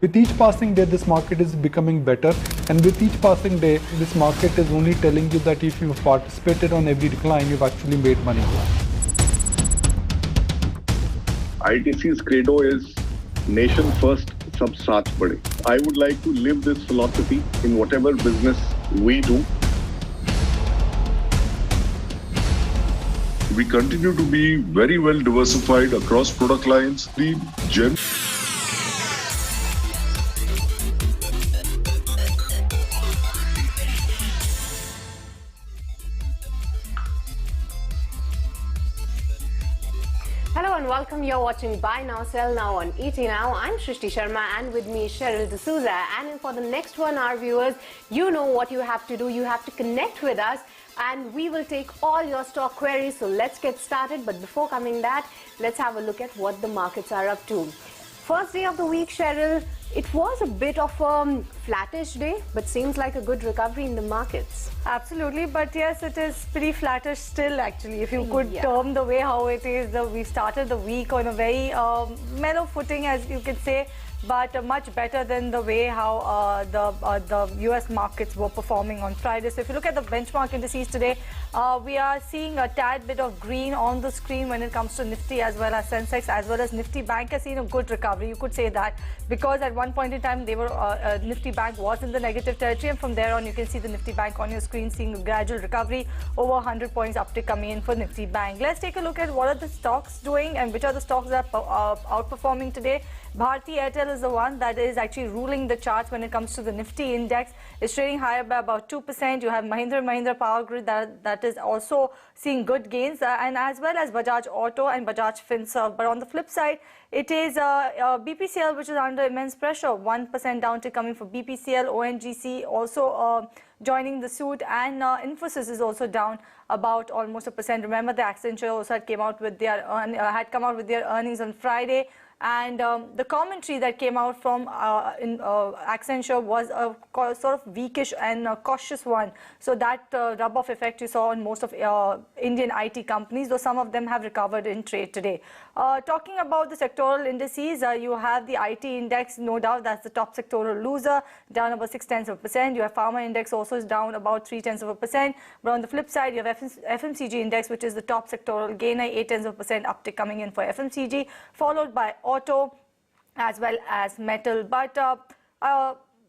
With each passing day, this market is becoming better, and with each passing day, this market is only telling you that if you've participated on every decline, you've actually made money. ITC's credo is nation first, sab saath bade. I would like to live this philosophy in whatever business we do. We continue to be very well diversified across product lines. Hello and welcome. You're watching Buy Now, Sell Now on ET Now. I'm Shrishti Sharma and with me Cheryl D'Souza. And for the next 1 hour, viewers, you know what you have to do. You have to connect with us and we will take all your stock queries. So let's get started. But before coming that, let's have a look at what the markets are up to. First day of the week, Cheryl, it was a bit of a flattish day, but seems like a good recovery in the markets. Absolutely, but yes, it is pretty flattish still actually. If you could term the way how it is, we started the week on a very mellow footing, as you could say, but much better than the way how the US markets were performing on Friday. So if you look at the benchmark indices today, we are seeing a tad bit of green on the screen when it comes to Nifty as well as Sensex, as well as Nifty Bank has seen a good recovery. You could say that because at one point in time they were Nifty Bank was in the negative territory, and from there on you can see the Nifty Bank on your screen seeing a gradual recovery, over 100 points uptick coming in for Nifty Bank. Let's take a look at what are the stocks doing and which are the stocks that are outperforming today. Bharti Airtel is the one that is actually ruling the charts when it comes to the Nifty index. It's trading higher by about 2%. You have Mahindra Power Grid that is also seeing good gains, and as well as Bajaj Auto and Bajaj Finserv. But on the flip side, it is BPCL which is under immense pressure. 1% downtick coming for BPCL, ONGC also joining the suit, and Infosys is also down about almost 1%. Remember, the Accenture also had come out with their earnings on Friday. And the commentary that came out from Accenture was a sort of weakish and cautious one. So that rub-off effect you saw on most of Indian IT companies, though some of them have recovered in trade today. Talking about the sectoral indices, you have the IT index, no doubt, that's the top sectoral loser, down about 0.6%. You have Pharma index also is down about 0.3%. But on the flip side, you have FMCG index, which is the top sectoral gainer, 0.8% uptick coming in for FMCG, followed by auto as well as metal. But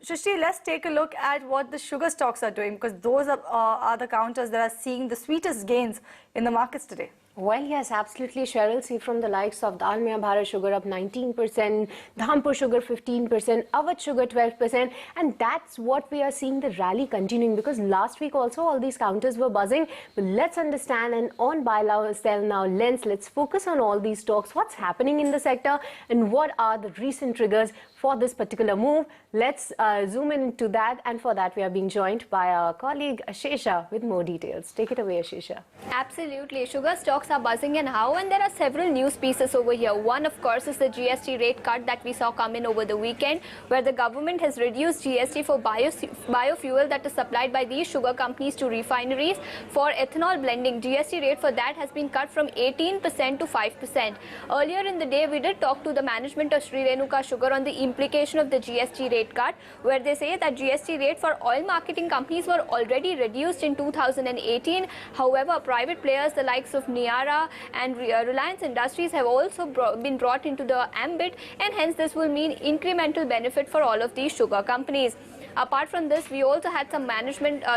Shrishti, let's take a look at what the sugar stocks are doing, because those are the counters that are seeing the sweetest gains in the markets today. Well, yes, absolutely, Cheryl. See from the likes of Dalmia Bharat Sugar up 19%, Dhampur Sugar 15%, Awadh Sugar 12%, and that's what we are seeing the rally continuing, because last week also all these counters were buzzing. But let's understand, and on Buy Now, Sell Now lens, let's focus on all these stocks, what's happening in the sector, and what are the recent triggers for this particular move. Let's zoom into that, and for that we are being joined by our colleague Ashesha with more details. Take it away, Ashesha. Absolutely. Sugar stocks are buzzing, and how? And there are several news pieces over here. One, of course, is the GST rate cut that we saw come in over the weekend, where the government has reduced GST for biofuel that is supplied by these sugar companies to refineries. For ethanol blending, GST rate for that has been cut from 18% to 5%. Earlier in the day, we did talk to the management of Sri Renuka Sugar on the implication of the GST rate cut, where they say that GST rate for oil marketing companies were already reduced in 2018. However, private players, the likes of Niara and Reliance Industries, have also been brought into the ambit, and hence this will mean incremental benefit for all of these sugar companies. Apart from this, we also had some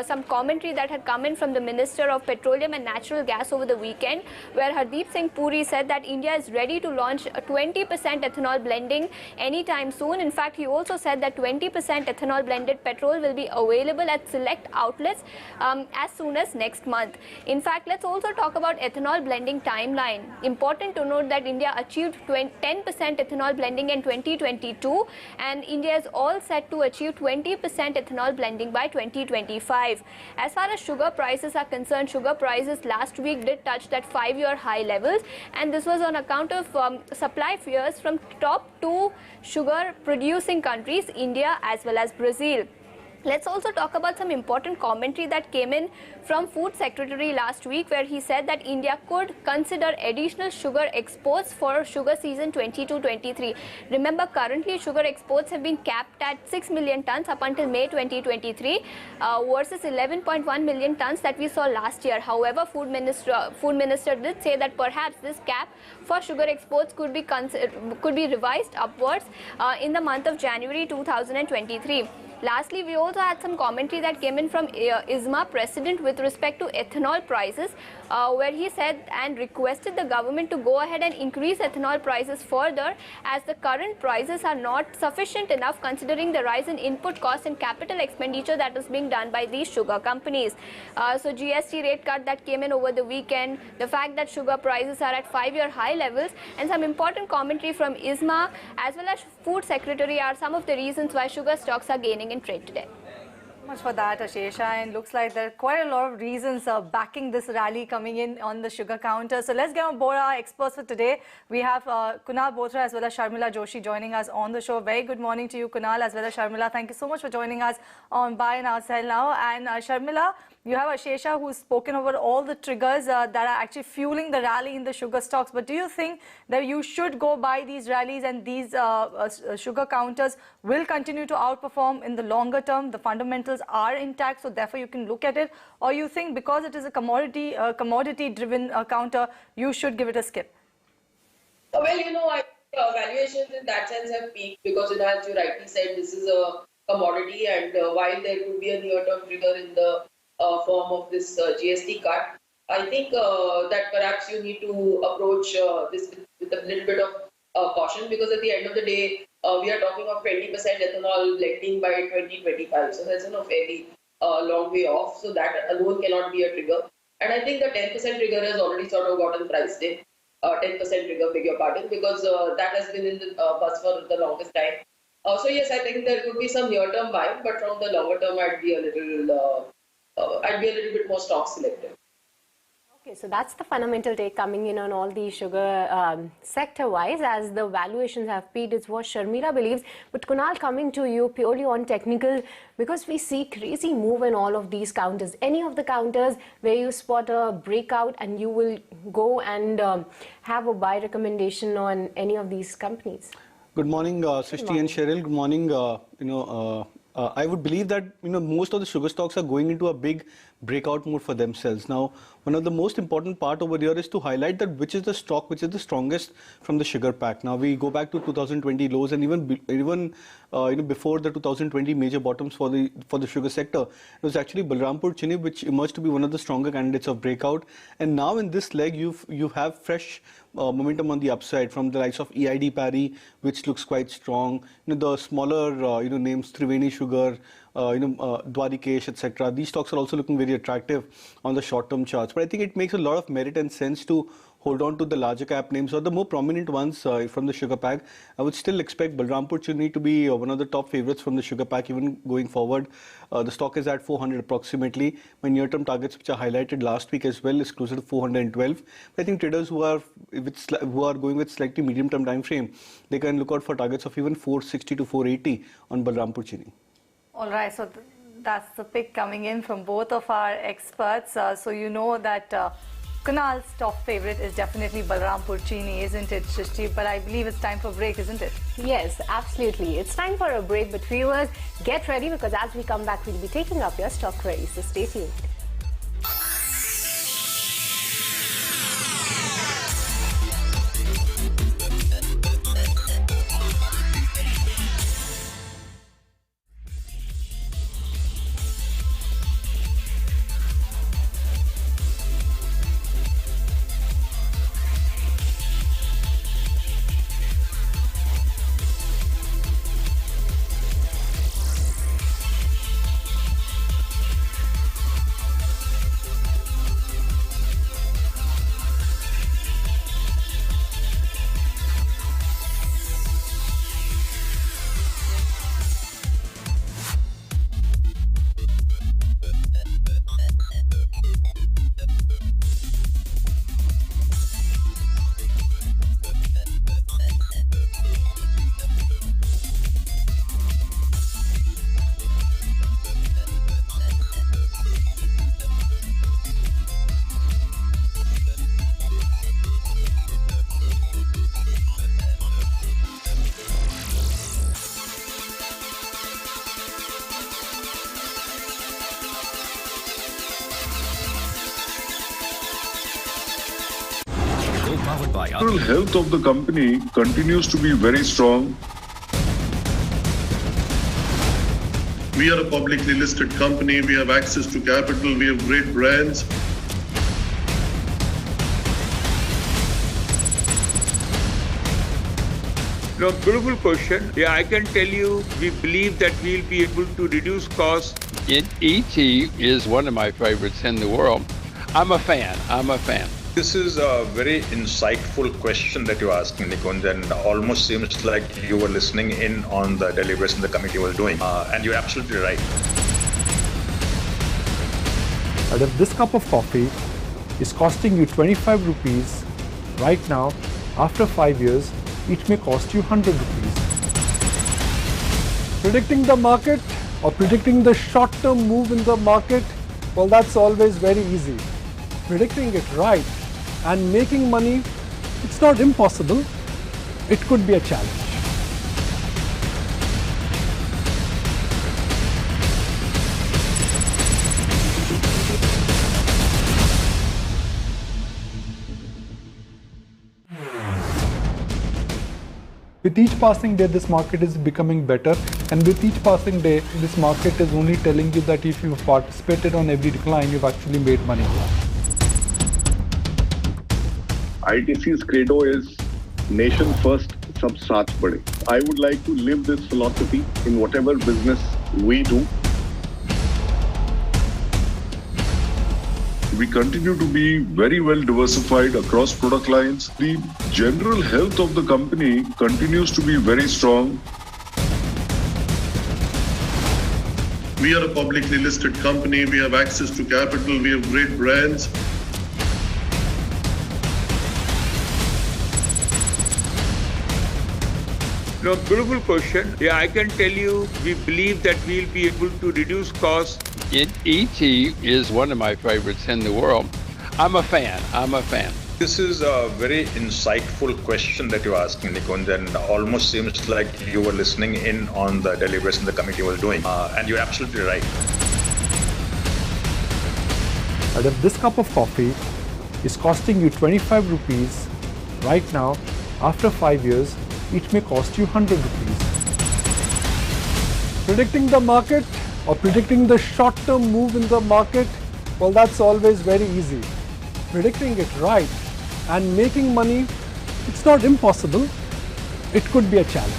some commentary that had come in from the Minister of Petroleum and Natural Gas over the weekend, where Hardeep Singh Puri said that India is ready to launch a 20% ethanol blending anytime soon. In fact, he also said that 20% ethanol blended petrol will be available at select outlets as soon as next month. In fact, let's also talk about ethanol blending timeline. Important to note that India achieved 10% ethanol blending in 2022, and India is all set to achieve 20% ethanol blending by 2025. As far as sugar prices are concerned, sugar prices last week did touch that 5-year high levels, and this was on account of supply fears from top 2 sugar producing countries, India as well as Brazil. Let's also talk about some important commentary that came in from Food Secretary last week, where he said that India could consider additional sugar exports for sugar season 22-23. Remember, currently sugar exports have been capped at 6 million tons up until May 2023 versus 11.1 million tons that we saw last year. However, Food Minister did say that perhaps this cap for sugar exports could be revised upwards in the month of January 2023. Lastly, we also had some commentary that came in from ISMA president with respect to ethanol prices, where he said and requested the government to go ahead and increase ethanol prices further, as the current prices are not sufficient enough considering the rise in input costs and capital expenditure that is being done by these sugar companies. So GST rate cut that came in over the weekend, the fact that sugar prices are at 5-year high levels, and some important commentary from ISMA as well as Food Secretary are some of the reasons why sugar stocks are gaining in trade today. Much for that, Ashesha, and looks like there are quite a lot of reasons backing this rally coming in on the sugar counter. So let's get on board our experts for today. We have Kunal Bothra as well as Sharmila Joshi joining us on the show. Very good morning to you, Kunal, as well as Sharmila. Thank you so much for joining us on Buy Now Sell Now. And Sharmila, you have Ashesha who's spoken over all the triggers that are actually fueling the rally in the sugar stocks. But do you think that you should go buy these rallies and these sugar counters will continue to outperform in the longer term? The fundamentals are intact, so therefore you can look at it, or you think because it is a commodity driven counter, you should give it a skip? Well, you know, I think valuations in that sense have peaked because, you know, as you rightly said, this is a commodity, and while there could be a near-term trigger in the form of this GST cut, I think that perhaps you need to approach this with a little bit of caution, because at the end of the day, we are talking of 20% ethanol blending by 2025. So that's a fairly long way off. So that alone cannot be a trigger. And I think the 10% trigger has already sort of gotten priced in. 10% trigger, beg your pardon, because that has been in the bus for the longest time. So yes, I think there could be some near-term buying, but from the longer term, I'd be a little bit more stock selective. Okay, so that's the fundamental take coming in on all the sugar sector-wise, as the valuations have peaked. It's what Sharmila believes. But Kunal, coming to you purely on technical, because we see crazy move in all of these counters. Any of the counters where you spot a breakout and you will go and have a buy recommendation on any of these companies? Good morning, Srishti and Cheryl. Good morning. I would believe that most of the sugar stocks are going into a big breakout mode for themselves. Now, one of the most important part over here is to highlight that which is the stock which is the strongest from the sugar pack. Now we go back to 2020 lows, and even before the 2020 major bottoms for the sugar sector, it was actually Balrampur Chini which emerged to be one of the stronger candidates of breakout. And now in this leg, you have fresh momentum on the upside from the likes of EID Parry, which looks quite strong. The smaller names, Triveni Sugar, Dwarikesh, etc. These stocks are also looking very attractive on the short-term charts. But I think it makes a lot of merit and sense to hold on to the larger cap names or the more prominent ones from the sugar pack. I would still expect Balrampur Chini to be one of the top favorites from the sugar pack even going forward. The stock is at 400 approximately. My near-term targets, which I highlighted last week as well, is closer to 412. But I think traders who are going with slightly medium-term time frame, they can look out for targets of even 460 to 480 on Balrampur Chini. All right, so that's the pick coming in from both of our experts. So you know that Kunal's top favorite is definitely Balrampur Chini, isn't it, Shrishti? But I believe it's time for a break, isn't it? Yes, absolutely. It's time for a break, but viewers, get ready, because as we come back, we'll be taking up your stock queries. So stay tuned. powered by General health of the company continues to be very strong. We are a publicly listed company. We have access to capital. We have great brands. No, beautiful question. Yeah, I can tell you, we believe that we'll be able to reduce costs. ET is one of my favorites in the world. I'm a fan. This is a very insightful question that you asked, Nikunj, and almost seems like you were listening in on the deliberation the committee was doing. And you're absolutely right. And if this cup of coffee is costing you 25 rupees right now, after 5 years, it may cost you 100 rupees. Predicting the market or predicting the short-term move in the market, well, that's always very easy. Predicting it right and making money, it's not impossible. It could be a challenge. With each passing day, this market is becoming better, and with each passing day, this market is only telling you that if you've participated on every decline, you've actually made money. ITC's credo is nation first, sab saath bade. I would like to live this philosophy in whatever business we do. We continue to be very well diversified across product lines. The general health of the company continues to be very strong. We are a publicly listed company. We have access to capital. We have great brands. No, beautiful question. Yeah, I can tell you, we believe that we'll be able to reduce costs. ET is one of my favorites in the world. I'm a fan. This is a very insightful question that you asked, Nikunj, and almost seems like you were listening in on the deliberation the committee was doing. And you're absolutely right. And if this cup of coffee is costing you 25 rupees right now, after 5 years, it may cost you 100 rupees. Predicting the market or predicting the short-term move in the market, well, that's always very easy. Predicting it right and making money, it's not impossible. It could be a challenge.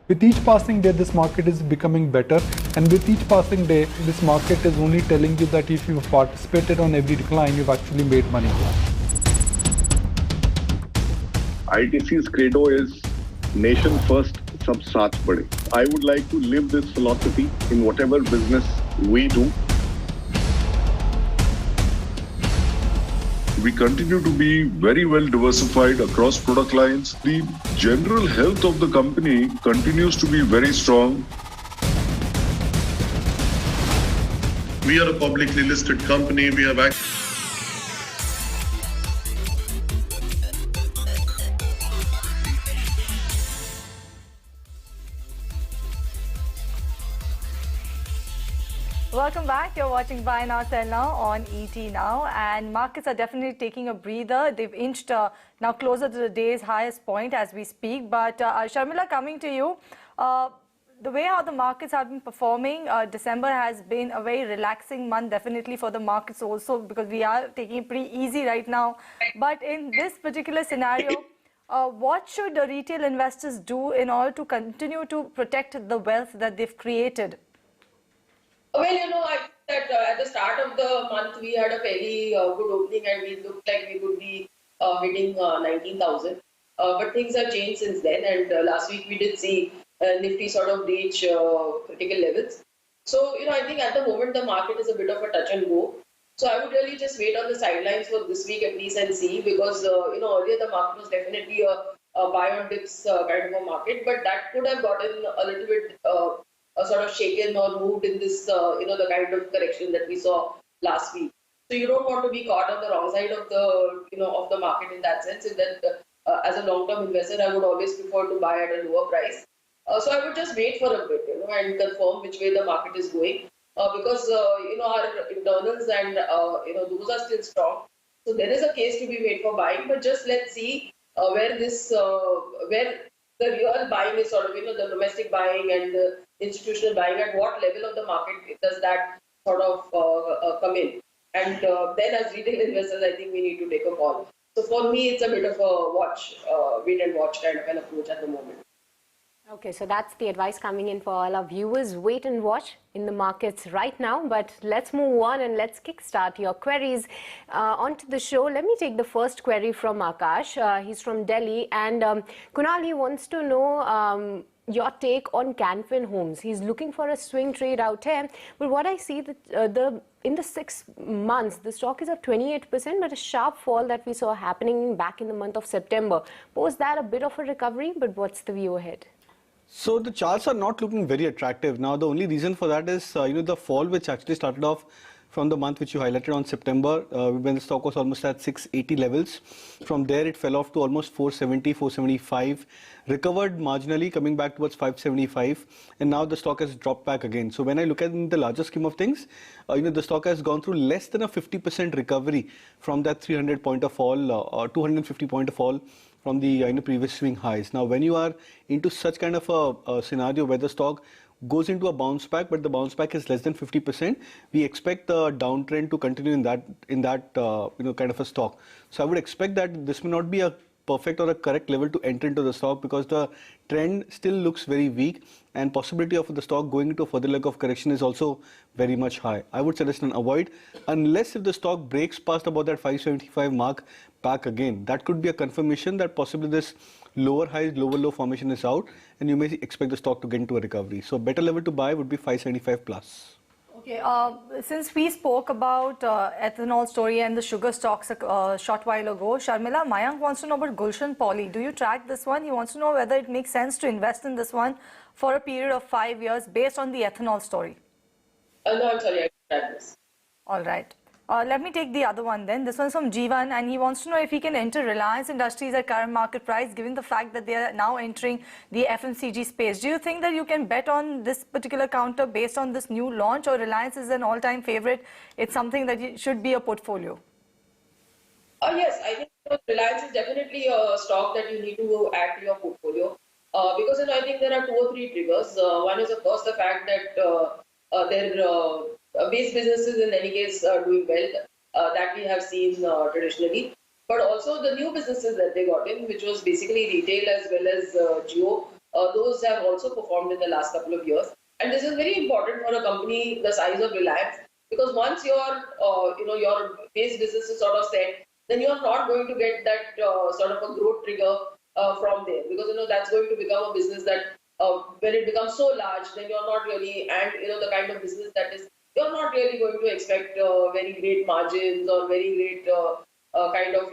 With each passing day, this market is becoming better, and with each passing day, this market is only telling you that if you've participated on every decline, you've actually made money. ITC's credo is nation first, sab saath bade. I would like to live this philosophy in whatever business we do. We continue to be very well diversified across product lines. The general health of the company continues to be very strong. We are a publicly listed company. We have access. Welcome back. You're watching Buy Now, Sell Now on ET Now, and markets are definitely taking a breather. They've inched now closer to the day's highest point as we speak. But Sharmila, coming to you, the way how the markets have been performing, December has been a very relaxing month, definitely for the markets also, because we are taking it pretty easy right now. But in this particular scenario, what should the retail investors do in order to continue to protect the wealth that they've created? Well, I think that at the start of the month, we had a fairly good opening and we looked like we could be hitting 19,000. But things have changed since then, and last week we did see Nifty sort of reach critical levels. So, I think at the moment the market is a bit of a touch and go. So I would really just wait on the sidelines for this week at least and see, because, earlier the market was definitely a buy on dips kind of a market, but that could have gotten a little bit sort of shaken or moved in this, the kind of correction that we saw last week. So you don't want to be caught on the wrong side of the, of the market in that sense. If that as a long-term investor, I would always prefer to buy at a lower price. So I would just wait for a bit, and confirm which way the market is going, because our internals and those are still strong. So there is a case to be made for buying, but just let's see where the real buying is sort of, the domestic buying and the institutional buying, at what level of the market does that sort of come in. And then as retail investors, I think we need to take a call. So for me, it's a bit of a wait and watch kind of an approach at the moment. Okay, so that's the advice coming in for all our viewers. Wait and watch in the markets right now. But let's move on and let's kickstart your queries onto the show. Let me take the first query from Akash. He's from Delhi. And Kunal, he wants to know your take on Canfin Homes. He's looking for a swing trade out here. But what I see that in the 6 months, the stock is up 28%, but a sharp fall that we saw happening back in the month of September. Post that, a bit of a recovery, but what's the view ahead? So the charts are not looking very attractive. Now, the only reason for that is, the fall which actually started off from the month which you highlighted on September, when the stock was almost at 680 levels. From there, it fell off to almost 470, 475, recovered marginally, coming back towards 575, and now the stock has dropped back again. So when I look at in the larger scheme of things, the stock has gone through less than a 50% recovery from that 300 point of fall or 250 point of fall from the previous swing highs. Now, when you are into such kind of a scenario where the stock goes into a bounce back, but the bounce back is less than 50%, we expect the downtrend to continue in that kind of a stock. So I would expect that this may not be a perfect or a correct level to enter into the stock, because the trend still looks very weak and possibility of the stock going into a further leg of correction is also very much high. I would suggest an avoid unless if the stock breaks past about that 575 mark back again. That could be a confirmation that possibly this lower high, lower low formation is out, and you may expect the stock to get into a recovery. So better level to buy would be 575 plus. Okay, since we spoke about ethanol story and the sugar stocks a short while ago, Sharmila, Mayank wants to know about Gulshan Poly. Do you track this one? He wants to know whether it makes sense to invest in this one for a period of 5 years based on the ethanol story. No, I'm sorry, I track this. All right. Let me take the other one then. This one's from Jeevan, and he wants to know if he can enter Reliance Industries at current market price, given the fact that they are now entering the FMCG space. Do you think that you can bet on this particular counter based on this new launch, or Reliance is an all-time favorite? It's something that should be a portfolio. Yes, I think Reliance is definitely a stock that you need to add to your portfolio, because I think there are 2 or 3 triggers. One is, of course, the fact that their base businesses in any case are doing well, that we have seen traditionally, but also the new businesses that they got in, which was basically retail as well as Jio, those have also performed in the last couple of years. And this is very important for a company the size of Reliance, because once your base business is sort of set, then you're not going to get that sort of a growth trigger from there, because that's going to become a business that when it becomes so large, then you're not really, and the kind of business that is, you're not really going to expect very great margins or very great kind of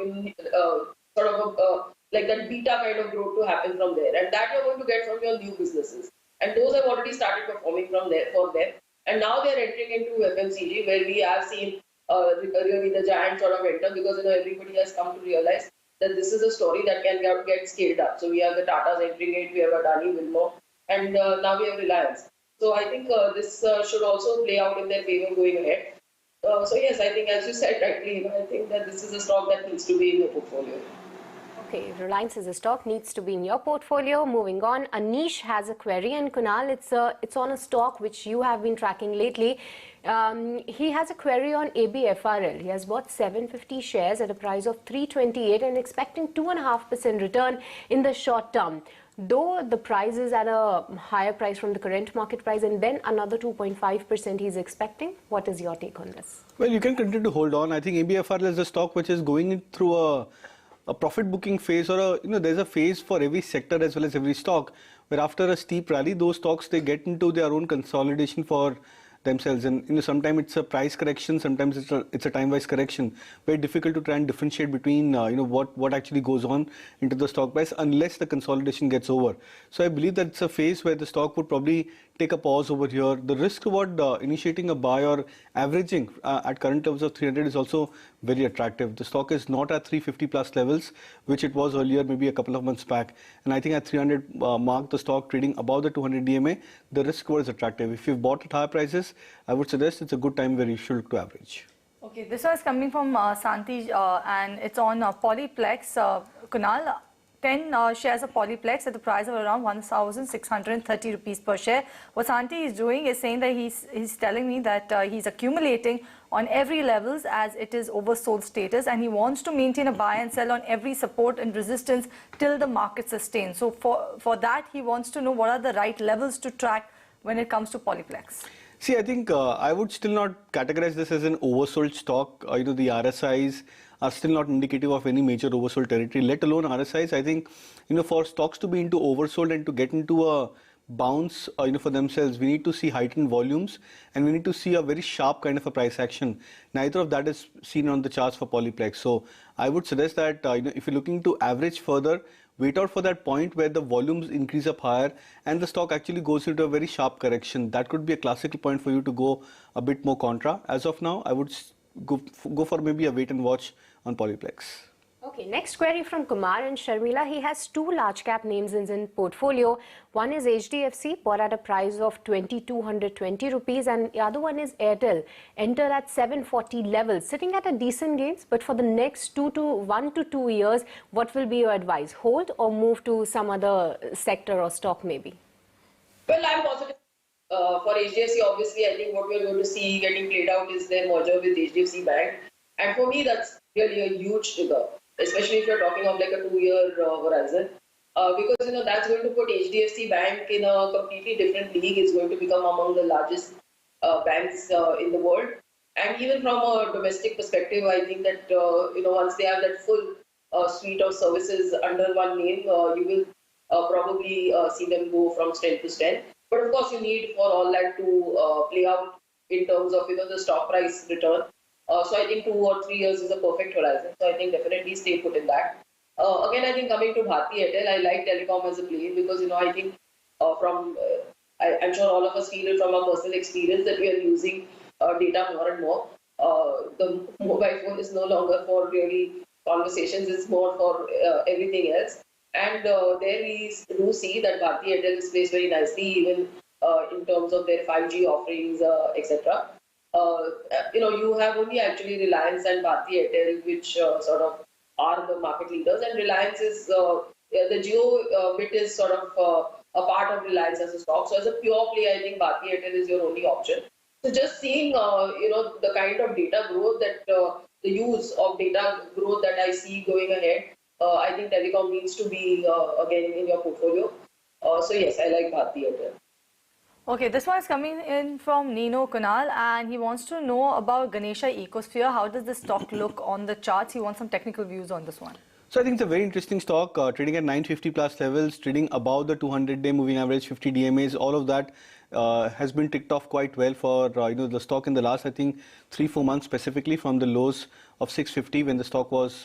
like that beta kind of growth to happen from there, and that you're going to get from your new businesses, and those have already started performing from there for them, and now they're entering into FMCG, where we have seen really the giant sort of enter, because everybody has come to realize that this is a story that can get scaled up. So we have the Tatas entering it, we have Adani, Wilmore, and now we have Reliance. So I think this should also play out in their favor going ahead. So yes, I think as you said rightly, I think that this is a stock that needs to be in your portfolio. Okay, Reliance is a stock, needs to be in your portfolio. Moving on, Anish has a query, and Kunal, it's on a stock which you have been tracking lately. He has a query on ABFRL. He has bought 750 shares at a price of 328 and expecting 2.5% return in the short term. Though the price is at a higher price from the current market price, and then another 2.5% he's expecting. What is your take on this? Well, you can continue to hold on. I think ABFRL is a stock which is going through a profit booking phase, or there's a phase for every sector as well as every stock, where after a steep rally, those stocks, they get into their own consolidation for themselves, and sometimes it's a price correction, sometimes it's a time-wise correction. Very difficult to try and differentiate between what actually goes on into the stock price unless the consolidation gets over. So I believe that it's a phase where the stock would probably take a pause over here. The risk reward initiating a buy or averaging at current levels of 300 is also very attractive. The stock is not at 350 plus levels, which it was earlier, maybe a couple of months back. And I think at 300 mark, the stock trading above the 200 DMA, the risk reward is attractive. If you've bought at higher prices, I would suggest it's a good time where you should look to average. Okay, this one is coming from Santi and it's on Polyplex. Kunal, 10 shares of Polyplex at the price of around 1,630 rupees per share. What Santi is doing is saying that he's telling me that he's accumulating on every levels as it is oversold status, and he wants to maintain a buy and sell on every support and resistance till the market sustains. So for that, he wants to know what are the right levels to track when it comes to Polyplex. See, I think I would still not categorize this as an oversold stock. The RSIs are still not indicative of any major oversold territory, let alone RSIs. I think, for stocks to be into oversold and to get into a bounce, for themselves, we need to see heightened volumes and we need to see a very sharp kind of a price action. Neither of that is seen on the charts for Polyplex. So I would suggest that, if you're looking to average further, wait out for that point where the volumes increase up higher and the stock actually goes into a very sharp correction. That could be a classical point for you to go a bit more contra. As of now, I would go for maybe a wait and watch on Polyplex. Okay, next query from Kumar and Sharmila. He has two large cap names in his portfolio. One is HDFC, bought at a price of 2,220 rupees, and the other one is Airtel, enter at 740 levels, sitting at a decent gains. But for the next 1 to 2 years, what will be your advice? Hold or move to some other sector or stock maybe? Well, I'm positive. For HDFC, obviously, I think what we're going to see getting played out is their merger with HDFC Bank. And for me, that's really a huge trigger, especially if you're talking of like a 2-year horizon. Because, that's going to put HDFC Bank in a completely different league. It's going to become among the largest banks in the world. And even from a domestic perspective, I think that, once they have that full suite of services under one name, you will probably see them go from strength to strength. But of course, you need for all that to play out in terms of, the stock price return. So I think 2 or 3 years is a perfect horizon. So I think definitely stay put in that. Again, I think coming to Bharti Airtel, I like telecom as a play because, I think I'm sure all of us feel it from our personal experience that we are using data more and more. The mobile phone is no longer for really conversations, it's more for everything else. And there we do see that Bharti Airtel is placed very nicely, even in terms of their 5G offerings, etc. You have only actually Reliance and Bharti Airtel, which sort of are the market leaders, and Reliance is the Jio bit is sort of a part of Reliance as a stock. So as a pure play, I think Bharti Airtel is your only option. So just seeing the kind of data growth that the use of data growth that I see going ahead, I think telecom needs to be again in your portfolio. So yes, I like Bharti Airtel. Okay, this one is coming in from Nino Kunal and he wants to know about Ganesha Ecosphere. How does the stock look on the charts? He wants some technical views on this one. So I think it's a very interesting stock, trading at 950 plus levels, trading above the 200-day moving average, 50 DMAs, all of that has been ticked off quite well for the stock in the last, I think, 3-4 months specifically from the lows of 650 when the stock was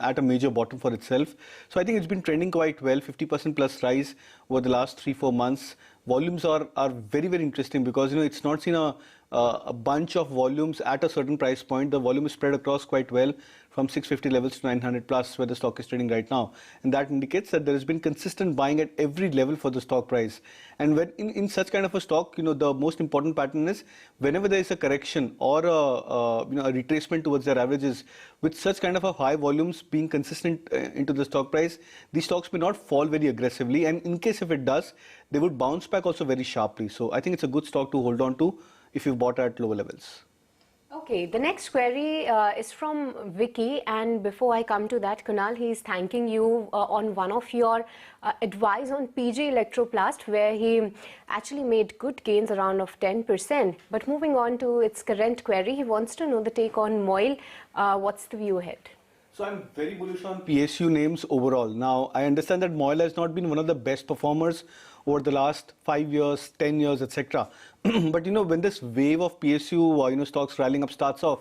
at a major bottom for itself. So I think it's been trending quite well, 50% plus rise over the last 3-4 months. Volumes are very, very interesting because it's not seen a bunch of volumes at a certain price point. The volume is spread across quite well from 650 levels to 900 plus where the stock is trading right now. And that indicates that there has been consistent buying at every level for the stock price. And when in such kind of a stock, the most important pattern is whenever there is a correction or a retracement towards their averages, with such kind of a high volumes being consistent into the stock price, these stocks may not fall very aggressively. And in case if it does, they would bounce back also very sharply. So I think it's a good stock to hold on to if you've bought at lower levels. Okay, the next query is from Vicky, and before I come to that, Kunal, he's thanking you on one of your advice on PG Electroplast, where he actually made good gains around of 10%. But moving on to its current query, he wants to know the take on MOIL. What's the view ahead? So I'm very bullish on PSU names overall. Now, I understand that MOIL has not been one of the best performers over the last 5 years, 10 years, etc. But when this wave of PSU stocks rallying up starts off,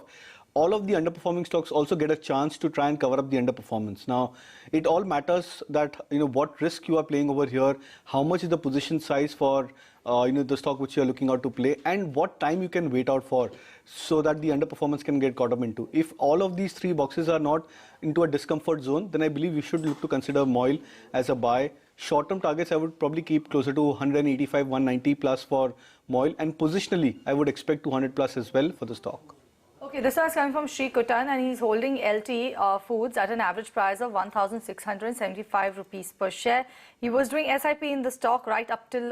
all of the underperforming stocks also get a chance to try and cover up the underperformance. Now, it all matters that, what risk you are playing over here, how much is the position size for, the stock which you are looking out to play, and what time you can wait out for so that the underperformance can get caught up into. If all of these three boxes are not into a discomfort zone, then I believe you should look to consider MOIL as a buy. Short-term targets, I would probably keep closer to 185, 190 plus for MOIL, and positionally, I would expect 200 plus as well for the stock. Okay, this one is coming from Sri Kutan, and he's holding LT Foods at an average price of 1,675 rupees per share. He was doing SIP in the stock right up till,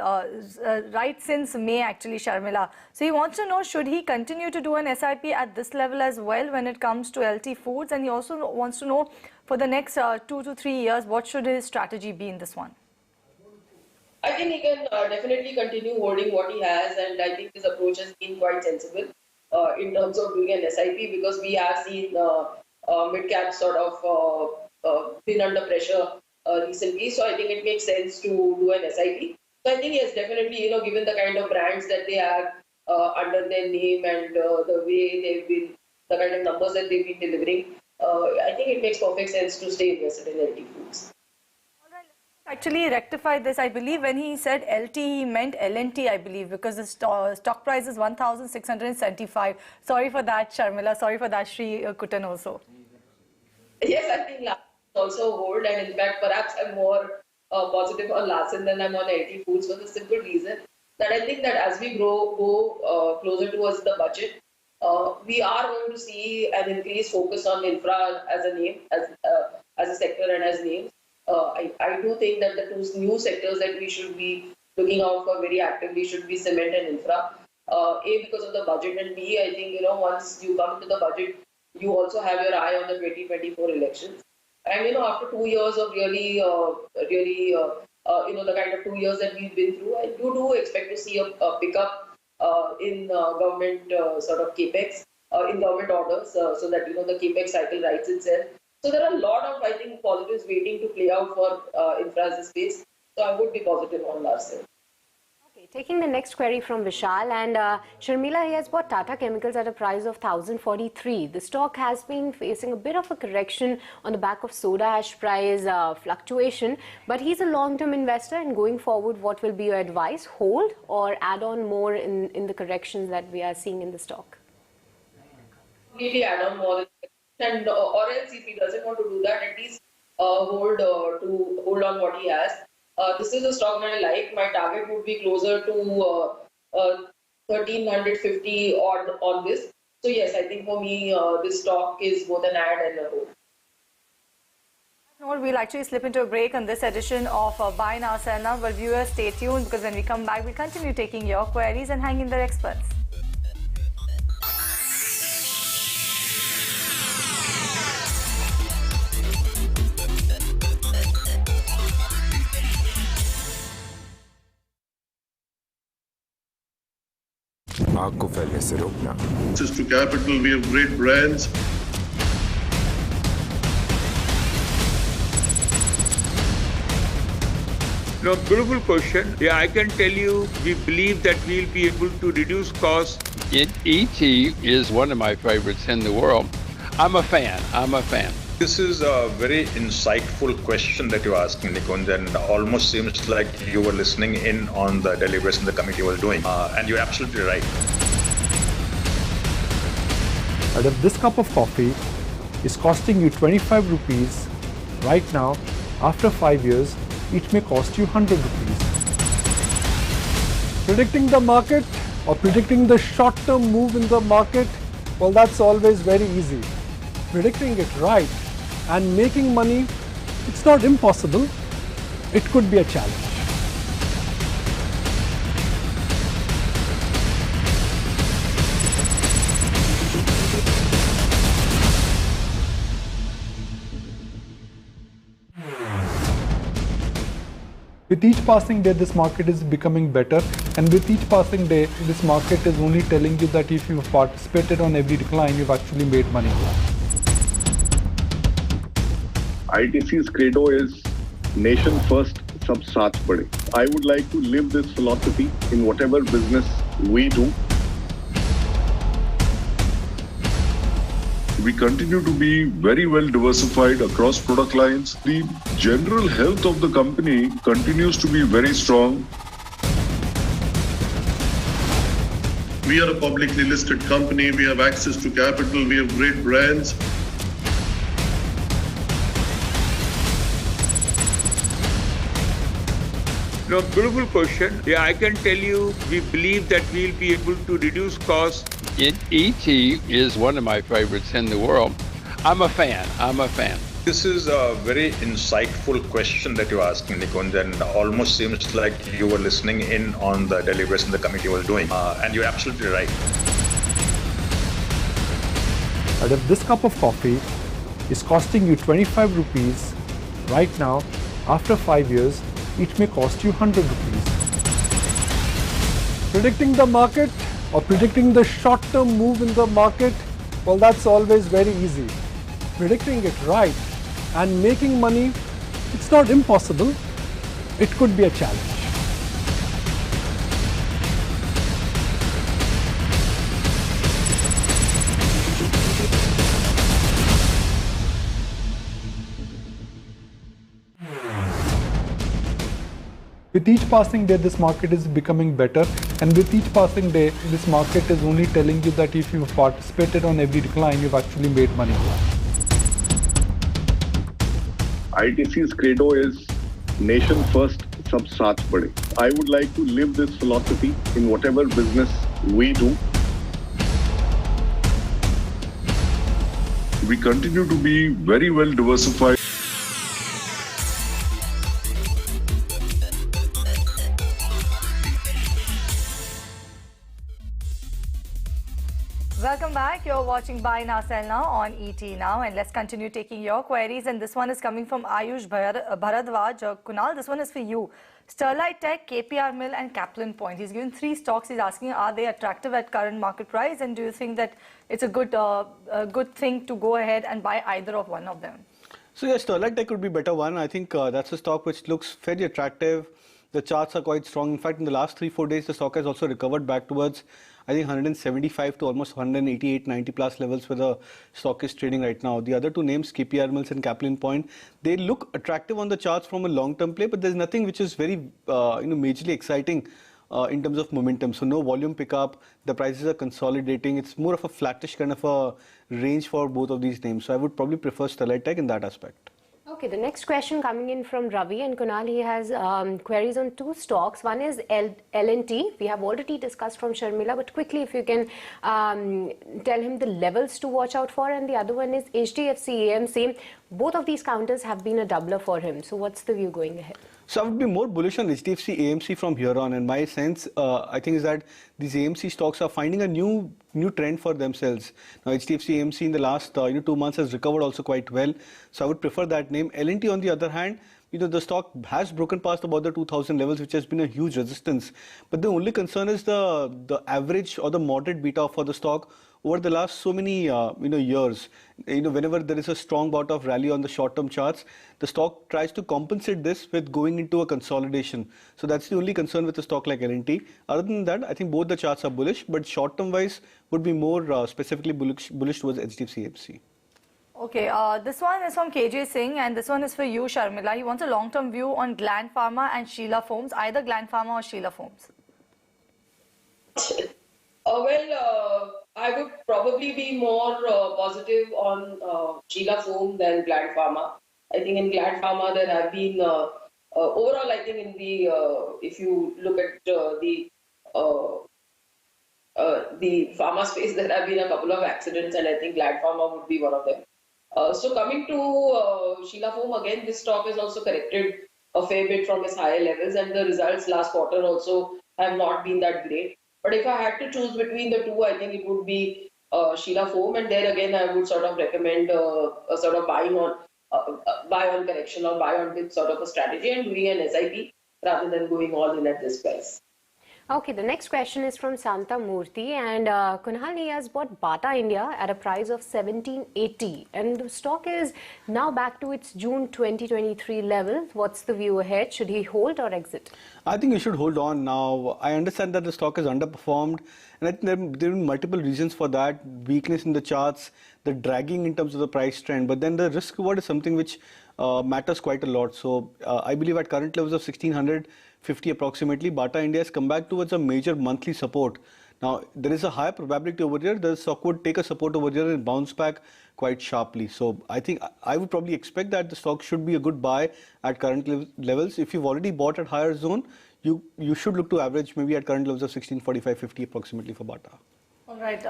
right since May actually, Sharmila. So he wants to know, should he continue to do an SIP at this level as well when it comes to LT Foods? And he also wants to know, for the next 2 to 3 years, what should his strategy be in this one? I think he can definitely continue holding what he has, and I think his approach has been quite sensible in terms of doing an SIP, because we have seen Midcap sort of been under pressure recently. So I think it makes sense to do an SIP. So I think yes, definitely, given the kind of brands that they have under their name and the way they've been, the kind of numbers that they've been delivering, I think it makes perfect sense to stay invested in LT Foods. Actually rectify this. I believe when he said LT, he meant LNT, I believe, because the stock price is 1,675. Sorry for that, Sharmila. Sorry for that, Sri Kutan also. Yes, I think Larsen also hold, and in fact, perhaps I'm more positive on Larsen than I'm on LT Foods, for the simple reason that I think that as we go closer towards the budget, we are going to see an increased focus on infra as a name, as a sector and as names. I do think that the two new sectors that we should be looking out for very actively should be cement and infra. A, because of the budget, and B, I think, once you come to the budget, you also have your eye on the 2024 elections. And, after 2 years of really, the kind of 2 years that we've been through, I do expect to see a pickup in government sort of capex, in government orders, so that, the capex cycle rights itself. So there are a lot of, I think, positives waiting to play out for infra as a space. So I would be positive on Larsen. Okay, taking the next query from Vishal, and Sharmila, he has bought Tata Chemicals at a price of 1,043. The stock has been facing a bit of a correction on the back of soda ash price fluctuation, but he's a long-term investor, and going forward, what will be your advice? Hold or add on more in the corrections that we are seeing in the stock? Maybe add on more. And or else, if he doesn't want to do that, at least hold on what he has. This is a stock that I like. My target would be closer to 1,350 odd on this. So yes, I think for me, this stock is both an add and a hold. No, we'll actually slip into a break on this edition of Buy Now, Sell Now. But viewers, stay tuned, because when we come back, we'll continue taking your queries and hang in their experts. आग को फैलने से रोकना. Access to capital, we have great brands. No, beautiful question. Yeah, I can tell you, we believe that we'll be able to reduce costs. ET is one of my favorites in the world. I'm a fan. This is a very insightful question that you're asking, Nikunj, and almost seems like you were listening in on the deliberation the committee was doing. And you're absolutely right. But if this cup of coffee is costing you 25 rupees right now, after 5 years, it may cost you 100 rupees. Predicting the market or predicting the short-term move in the market, well, that's always very easy. Predicting it right and making money, it's not impossible. It could be a challenge. With each passing day, this market is becoming better, and with each passing day, this market is only telling you that if you've participated on every decline, you've actually made money. ITC's credo is nation first, sab saath bade. I would like to live this philosophy in whatever business we do. We continue to be very well diversified across product lines. The general health of the company continues to be very strong. We are a publicly listed company. We have access to capital. We have great brands. No, beautiful question. Yeah, I can tell you, we believe that we'll be able to reduce costs. ET is one of my favorites in the world. I'm a fan. I'm a fan. This is a very insightful question that you're asking, Nikunj, and almost seems like you were listening in on the deliberation the committee was doing. And you're absolutely right. But if this cup of coffee is costing you 25 rupees right now, after 5 years, it may cost you 100 rupees. Predicting the market or predicting the short-term move in the market, well, that's always very easy. Predicting it right and making money, it's not impossible. It could be a challenge. With each passing day, this market is becoming better, and with each passing day, this market is only telling you that if you've participated on every decline, you've actually made money. ITC's credo is nation first, sab saath bade. I would like to live this philosophy in whatever business we do. We continue to be very well diversified. Welcome back. You're watching Buy Now Sell Now on ET Now, and let's continue taking your queries. And this one is coming from Ayush Bharadwaj. Kunal, this one is for you. Sterlite Tech, KPR Mill, and Kaplan Point. He's given 3 stocks. He's asking, are they attractive at current market price, and do you think that it's a good thing to go ahead and buy either of one of them? So yeah, Sterlite Tech could be a better one. I think that's a stock which looks very attractive. The charts are quite strong. In fact, in the last 3-4 days, the stock has also recovered back towards, I think, 175 to almost 188, 90 plus levels where the stock is trading right now. The other 2 names, KPR Mills and Kaplan Point, they look attractive on the charts from a long-term play, but there's nothing which is very, majorly exciting in terms of momentum. So no volume pickup. The prices are consolidating. It's more of a flattish kind of a range for both of these names. So I would probably prefer Sterlite Tech in that aspect. Okay, the next question coming in from Ravi, and Kunal, he has queries on 2 stocks. One is L&T. We have already discussed from Sharmila, but quickly if you can tell him the levels to watch out for, and the other one is HDFC AMC. Both of these counters have been a doubler for him. So what's the view going ahead? So I would be more bullish on HDFC AMC from here on, and my sense, I think, is that these AMC stocks are finding a new trend for themselves. Now, HDFC AMC in the last 2 months has recovered also quite well, so I would prefer that name. L&T, on the other hand, the stock has broken past about the 2000 levels, which has been a huge resistance. But the only concern is the average or the moderate beta for the stock over the last so many years. Whenever there is a strong bout of rally on the short-term charts, the stock tries to compensate this with going into a consolidation. So that's the only concern with a stock like L&T. Other than that, I think both the charts are bullish, but short-term wise would be more specifically bullish towards HDFC AMC. Okay, this one is from KJ Singh, and this one is for you, Sharmila. He wants a long-term view on Gland Pharma and Sheela Foams, either Gland Pharma or Sheela Foams. I would probably be more positive on Sheela Foam than Gland Pharma. I think in Gland Pharma there have been overall, I think in the if you look at the pharma space, there have been a couple of accidents, and I think Gland Pharma would be one of them. So coming to Sheela Foam, again, this stock has also corrected a fair bit from its higher levels, and the results last quarter also have not been that great. But if I had to choose between the 2, I think it would be Sheela Foam, and there again I would sort of recommend a sort of buy on correction or buy on with sort of a strategy and doing an SIP rather than going all in at this price. Okay, the next question is from Santa Murthy, and Kunal, he has bought Bata India at a price of 1780, and the stock is now back to its June 2023 level. What's the view ahead? Should he hold or exit? I think you should hold on now. I understand that the stock has underperformed, and I think there are multiple reasons for that. Weakness in the charts, the dragging in terms of the price trend, but then the risk reward is something which matters quite a lot. So I believe at current levels of 1650 approximately, Bata India has come back towards a major monthly support. Now, there is a high probability over here the stock would take a support over here and bounce back quite sharply. So I think I would probably expect that the stock should be a good buy at current levels. If you've already bought at higher zone, you should look to average maybe at current levels of 1645.50 approximately for Bata. All right,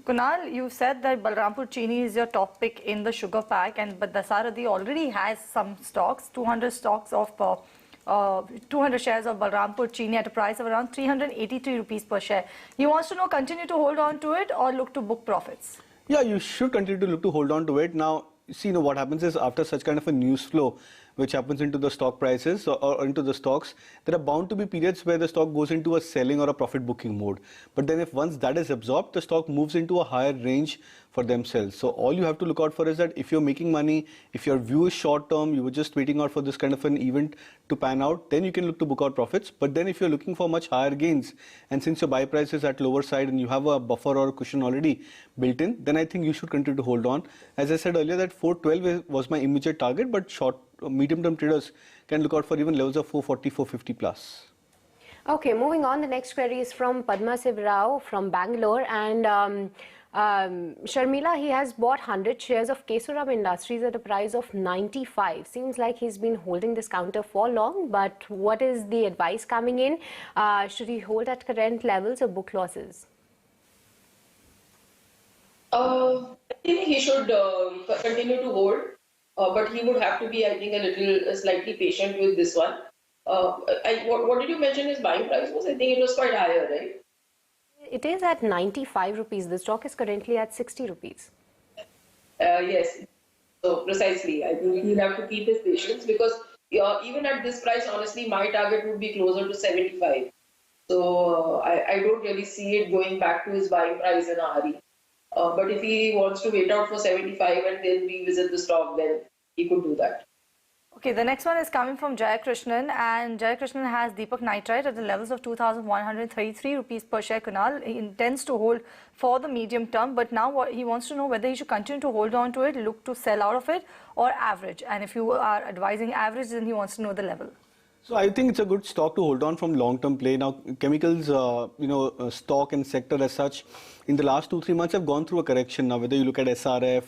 Kunal, you said that Balrampur Chini is your top pick in the sugar pack, but Dasarathi already has some stocks, 200 stocks of 200 shares of Balrampur Chini at a price of around 383 rupees per share. He wants to know, continue to hold on to it or look to book profits? Yeah, you should continue to look to hold on to it. Now, see, what happens is after such kind of a news flow, which happens into the stock prices or into the stocks, there are bound to be periods where the stock goes into a selling or a profit booking mode. But then if once that is absorbed, the stock moves into a higher range for themselves. So all you have to look out for is that if you're making money, if your view is short term, you were just waiting out for this kind of an event to pan out, then you can look to book out profits. But then if you're looking for much higher gains, and since your buy price is at lower side and you have a buffer or a cushion already built in, then I think you should continue to hold on. As I said earlier, that 412 was my immediate target, but medium-term traders can look out for even levels of 440, 450 plus. Okay, moving on. The next query is from Padma Siv Rao from Bangalore, and Sharmila, he has bought 100 shares of Kesoram Industries at a price of 95. Seems like he's been holding this counter for long, but what is the advice coming in? Should he hold at current levels or book losses? I think he should continue to hold. But he would have to be, I think, slightly patient with this one. What did you mention his buying price was? I think it was quite higher, right? It is at 95 rupees. The stock is currently at 60 rupees. Yes. So precisely, I think he'll have to keep his patience because even at this price, honestly, my target would be closer to 75. So I don't really see it going back to his buying price in a hurry. But if he wants to wait out for 75 and then revisit the stock, then he could do that. Okay, the next one is coming from Jaya Krishnan, and Jaya Krishnan has Deepak Nitrite at the levels of 2,133 rupees per share. Kunal, he intends to hold for the medium term, but now he wants to know whether he should continue to hold on to it, look to sell out of it, or average. And if you are advising average, then he wants to know the level. So I think it's a good stock to hold on from long-term play. Now, chemicals, stock and sector as such, in the last 2-3 months have gone through a correction. Now, whether you look at SRF,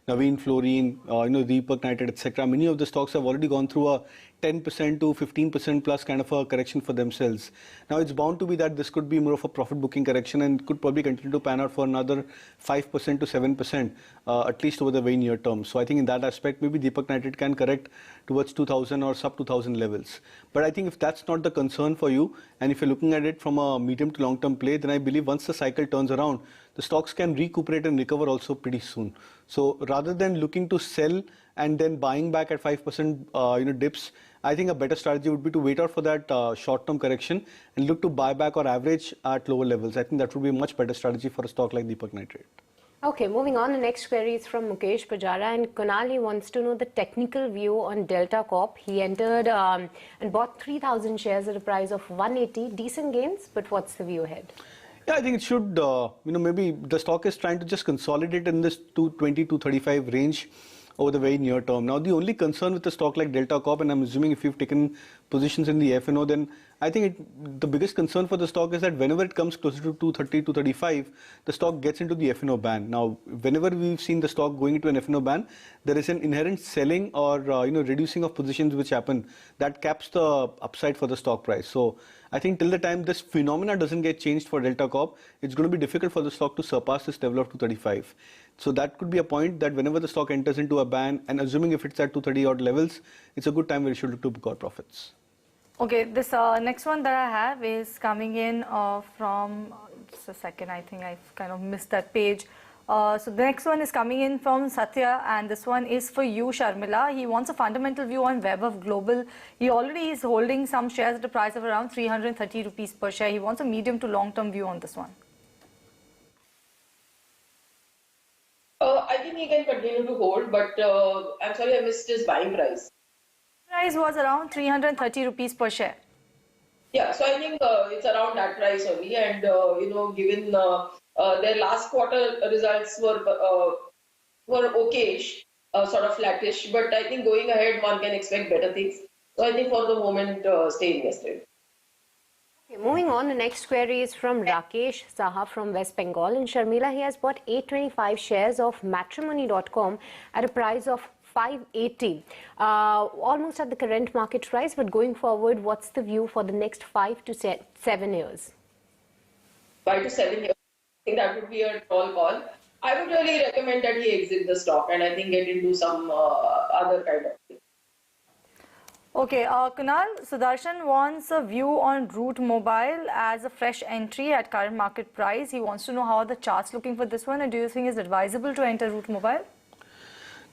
Naveen Fluorine, Deepak Nitrite, etc., many of the stocks have already gone through a 10% to 15% plus kind of a correction for themselves. Now, it's bound to be that this could be more of a profit booking correction and could probably continue to pan out for another 5% to 7%, at least over the very near term. So I think in that aspect, maybe Deepak Nitrite can correct towards 2000 or sub 2000 levels. But I think if that's not the concern for you, and if you're looking at it from a medium to long term play, then I believe once the cycle turns around, the stocks can recuperate and recover also pretty soon. So rather than looking to sell and then buying back at 5% dips, I think a better strategy would be to wait out for that short-term correction and look to buy back or average at lower levels. I think that would be a much better strategy for a stock like Deepak Nitrite. Okay, moving on. The next query is from Mukesh Pajara, and Kunal wants to know the technical view on Delta Corp. He entered and bought 3,000 shares at a price of 180. Decent gains, but what's the view ahead? Yeah, I think it should, maybe the stock is trying to just consolidate in this 220 to 35 range over the very near term. Now, the only concern with a stock like Delta Corp, and I'm assuming if you've taken positions in the F&O, then I think the biggest concern for the stock is that whenever it comes closer to 230, 235, the stock gets into the F&O ban. Now, whenever we've seen the stock going into an F&O ban, there is an inherent selling or reducing of positions which happen that caps the upside for the stock price. So I think till the time this phenomena doesn't get changed for Delta Corp, it's going to be difficult for the stock to surpass this level of 235. So that could be a point that whenever the stock enters into a ban, and assuming if it's at 230 odd levels, it's a good time where you should look to book out profits. Okay, this next one that I have is coming in from, just a second, I think I've kind of missed that page. So the next one is coming in from Satya, and this one is for you, Sharmila. He wants a fundamental view on Web of Global. He already is holding some shares at a price of around 330 rupees per share. He wants a medium to long-term view on this one. I think he can continue to hold, but I'm sorry, I missed his buying price. Price was around 330 rupees per share. Yeah, so I think it's around that price only, and given their last quarter results were okayish, sort of flattish, but I think going ahead one can expect better things. So I think for the moment, stay invested. Okay, moving on, the next query is from Rakesh Saha from West Bengal. In Sharmila, he has bought 825 shares of matrimony.com at a price of 580, almost at the current market price. But going forward, what's the view for the next 5 to 7 years? 5 to 7 years, I think that would be a tall call. I would really recommend that he exit the stock and I think get into some other kind of thing. Okay, Kunal, Sudarshan wants a view on Route Mobile as a fresh entry at current market price. He wants to know how are the charts looking for this one, and do you think it's advisable to enter Route Mobile?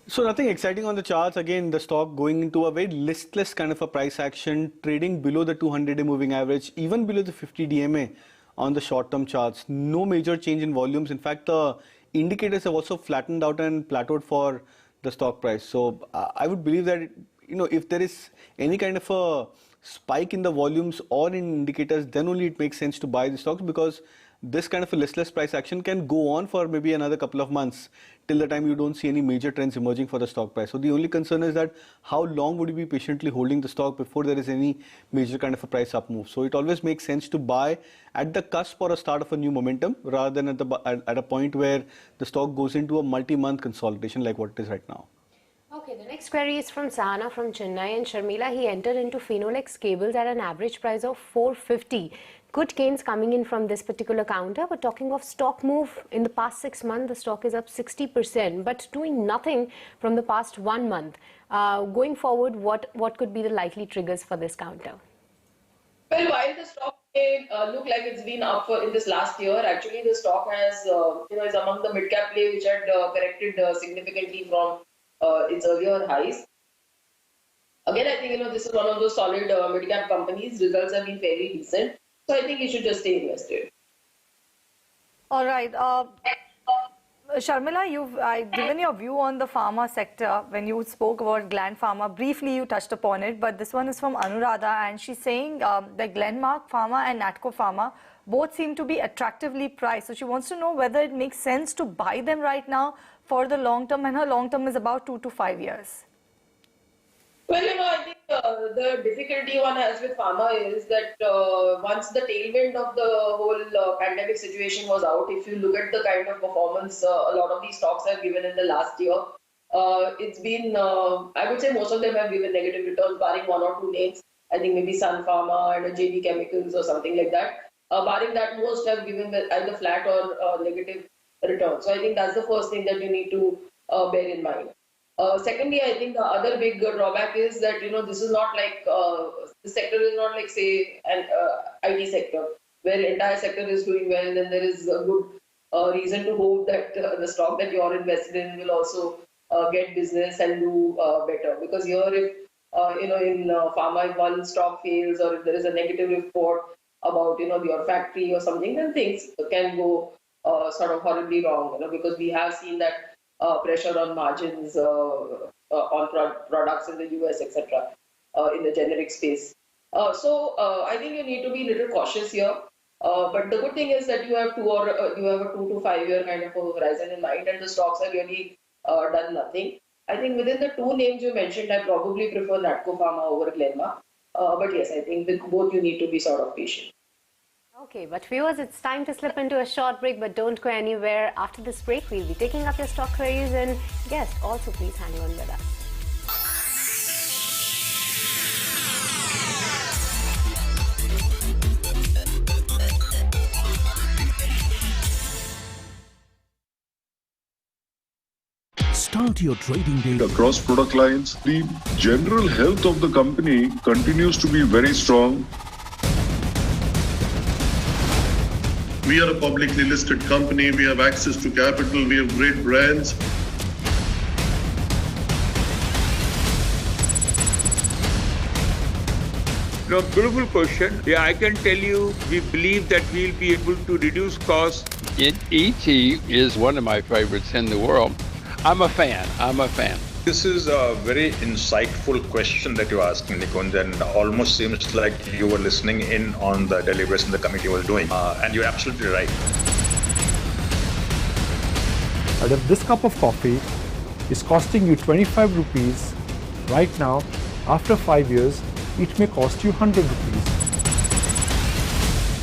So nothing exciting on the charts. Again, the stock going into a very listless kind of a price action, trading below the 200-day moving average, even below the 50 DMA on the short-term charts. No major change in volumes. In fact, the indicators have also flattened out and plateaued for the stock price. So I would believe that, if there is any kind of a spike in the volumes or in indicators, then only it makes sense to buy the stocks, because this kind of a listless price action can go on for maybe another couple of months till the time you don't see any major trends emerging for the stock price. So the only concern is that how long would you be patiently holding the stock before there is any major kind of a price up move. So it always makes sense to buy at the cusp or a start of a new momentum rather than at a point where the stock goes into a multi-month consolidation like what it is right now. Okay, the next query is from Sahana from Chennai. And Sharmila, he entered into Finolex cables at an average price of 450. Good gains coming in from this particular counter, but talking of stock move, in the past 6 months, the stock is up 60%, but doing nothing from the past 1 month. Going forward, what could be the likely triggers for this counter? Well, while the stock may look like it's been up in this last year, actually the stock has, is among the mid-cap play which had corrected significantly from its earlier highs. Again, I think, this is one of those solid mid-cap companies. Results have been fairly decent. So I think you should just stay invested. All right. Sharmila, you've given your view on the pharma sector when you spoke about Gland Pharma. Briefly, you touched upon it, but this one is from Anuradha, and she's saying that Glenmark Pharma and Natco Pharma both seem to be attractively priced. So she wants to know whether it makes sense to buy them right now for the long term, and her long term is about 2 to 5 years. Well, I think the difficulty one has with pharma is that once the tailwind of the whole pandemic situation was out, if you look at the kind of performance a lot of these stocks have given in the last year, it's been, I would say most of them have given negative returns, barring 1 or 2 names. I think maybe Sun Pharma and JB Chemicals or something like that. Barring that, most have given either flat or negative returns. So I think that's the first thing that you need to bear in mind. Secondly, I think the other big drawback is that, this is not like, the sector is not like, say, an IT sector, where the entire sector is doing well, then there is a good reason to hope that the stock that you're invested in will also get business and do better. Because here, if, in pharma, if one stock fails or if there is a negative report about, your factory or something, then things can go sort of horribly wrong, because we have seen that pressure on margins on products in the US, etc., in the generic space. So I think you need to be a little cautious here. But the good thing is that you have a 2 to 5 year kind of a horizon in mind, and the stocks have really done nothing. I think within the 2 names you mentioned, I probably prefer Natco Pharma over Glenmark. But yes, I think with both you need to be sort of patient. Okay, but viewers, it's time to slip into a short break, but don't go anywhere. After this break, we'll be taking up your stock queries, and guests also please hang on with us. Start your trading day. Across product lines, the general health of the company continues to be very strong. We are a publicly listed company. We have access to capital. We have great brands. No, beautiful question. Yeah, I can tell you, we believe that we'll be able to reduce costs. ET is one of my favorites in the world. I'm a fan. I'm a fan. This is a very insightful question that you're asking, Nikunj, and almost seems like you were listening in on the deliberation the committee was doing. And you're absolutely right. But if this cup of coffee is costing you 25 rupees right now, after 5 years, it may cost you 100 rupees.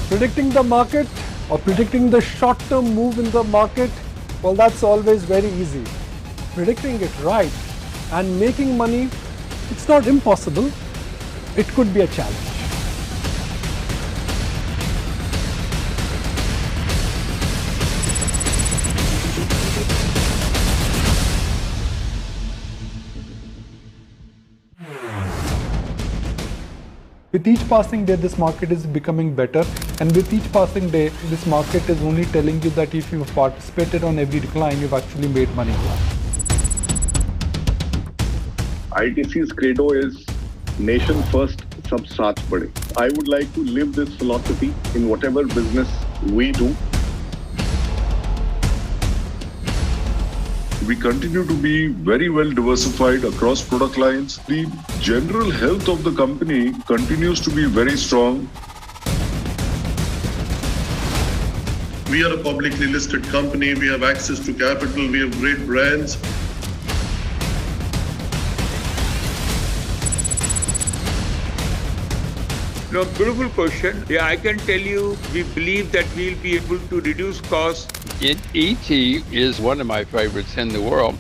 Predicting the market or predicting the short-term move in the market, well, that's always very easy. Predicting it right and making money, it's not impossible. It could be a challenge. With each passing day, this market is becoming better, and with each passing day, this market is only telling you that if you've participated on every decline, you've actually made money. ITC's credo is nation first, sab saath bade. I would like to live this philosophy in whatever business we do. We continue to be very well diversified across product lines. The general health of the company continues to be very strong. We are a publicly listed company. We have access to capital. We have great brands. No, beautiful question. Yeah, I can tell you, we believe that we'll be able to reduce costs. ET is one of my favorites in the world.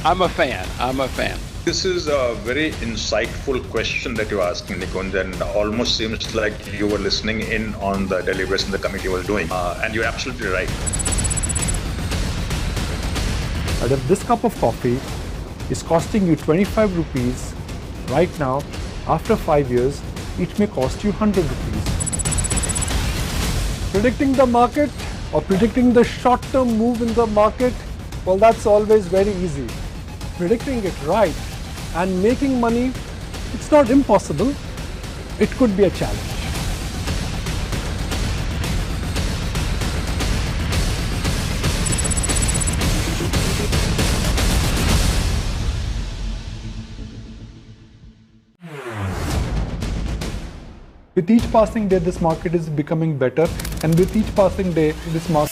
I'm a fan. I'm a fan. This is a very insightful question that you're asking, Nikunj, and almost seems like you were listening in on the deliberation the committee was doing. And you're absolutely right. But if this cup of coffee is costing you 25 rupees right now, after 5 years, it may cost you 100 rupees. Predicting the market or predicting the short-term move in the market, well, that's always very easy. Predicting it right and making money, it's not impossible. It could be a challenge. With each passing day, this market is becoming better, and with each passing day, this market.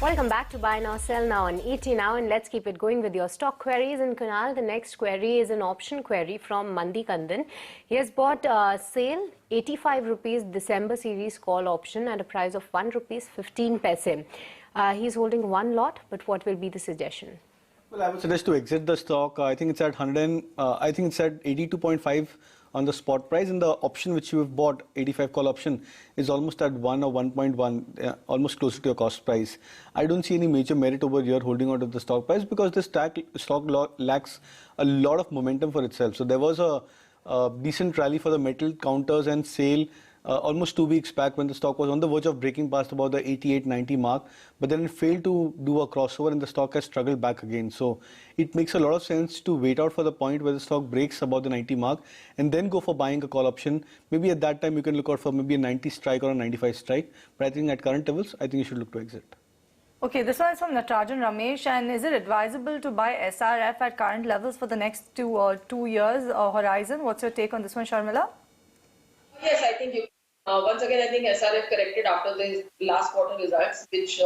Welcome back to Buy Now, Sell Now on ET Now, and let's keep it going with your stock queries. And Kunal, the next query is an option query from Mandi Kandan. He has bought sale 85 rupees December series call option at a price of 1 rupees 15 paise. He's holding one lot, but what will be the suggestion? Well, I would suggest to exit the stock. I think it's at 82.5 on the spot price, and the option which you have bought, 85 call option, is almost at 1 or 1.1, almost closer to your cost price. I don't see any major merit over here holding on to the stock price because the stock lacks a lot of momentum for itself. So there was a decent rally for the metal counters and sale almost 2 weeks back when the stock was on the verge of breaking past about the 88-90 mark, but then it failed to do a crossover and the stock has struggled back again. So it makes a lot of sense to wait out for the point where the stock breaks above the 90 mark and then go for buying a call option. Maybe at that time you can look out for maybe a 90 strike or a 95 strike, but I think at current levels, I think you should look to exit. Okay, this one is from Natarajan Ramesh, and is it advisable to buy SRF at current levels for the next 2 years horizon? What's your take on this one, Sharmila? Yes, I think you. Once again, I think SRF corrected after the last quarter results, which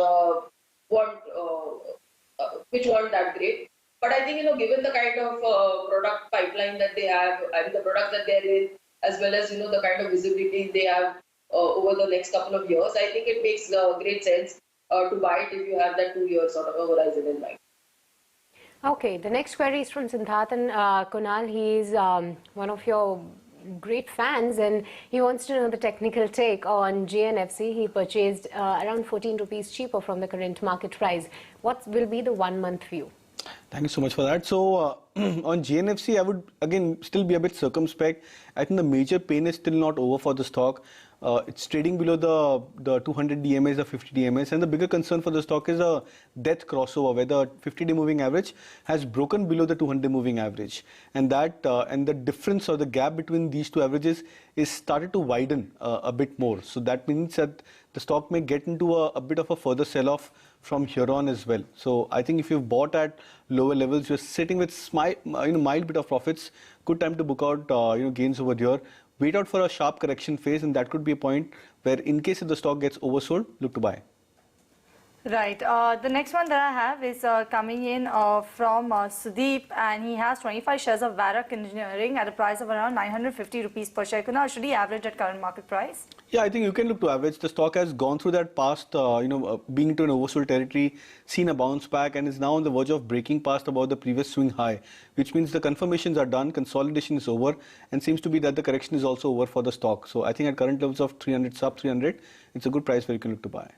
weren't that great. But I think, given the kind of product pipeline that they have and the products that they're in, as well as, the kind of visibility they have over the next couple of years, I think it makes great sense to buy it if you have that 2 year sort of a horizon in mind. Okay, the next query is from Siddharth and Kunal. He is one of your great fans, and he wants to know the technical take on JNFC. He purchased around 14 rupees cheaper from the current market price. What will be the 1 month view? Thank you so much for that. So on GNFC, I would again still be a bit circumspect. I think the major pain is still not over for the stock. It's trading below the 200 DMAs, the 50 DMAs, and the bigger concern for the stock is a death crossover, where the 50-day moving average has broken below the 200-day moving average, and that and the difference or the gap between these two averages is started to widen a bit more. So that means that the stock may get into a bit of a further sell-off from here on as well. So I think if you've bought at lower levels, you're sitting with mild bit of profits. Good time to book out gains over here. Wait out for a sharp correction phase, and that could be a point where, in case if the stock gets oversold, look to buy. Right. The next one that I have is coming in from Sudeep, and he has 25 shares of Varak Engineering at a price of around 950 rupees per share. Kunal, should he average at current market price? Yeah, I think you can look to average. The stock has gone through that past, being into an oversold territory, seen a bounce back, and is now on the verge of breaking past about the previous swing high, which means the confirmations are done, consolidation is over, and seems to be that the correction is also over for the stock. So I think at current levels of 300, sub 300, it's a good price where you can look to buy.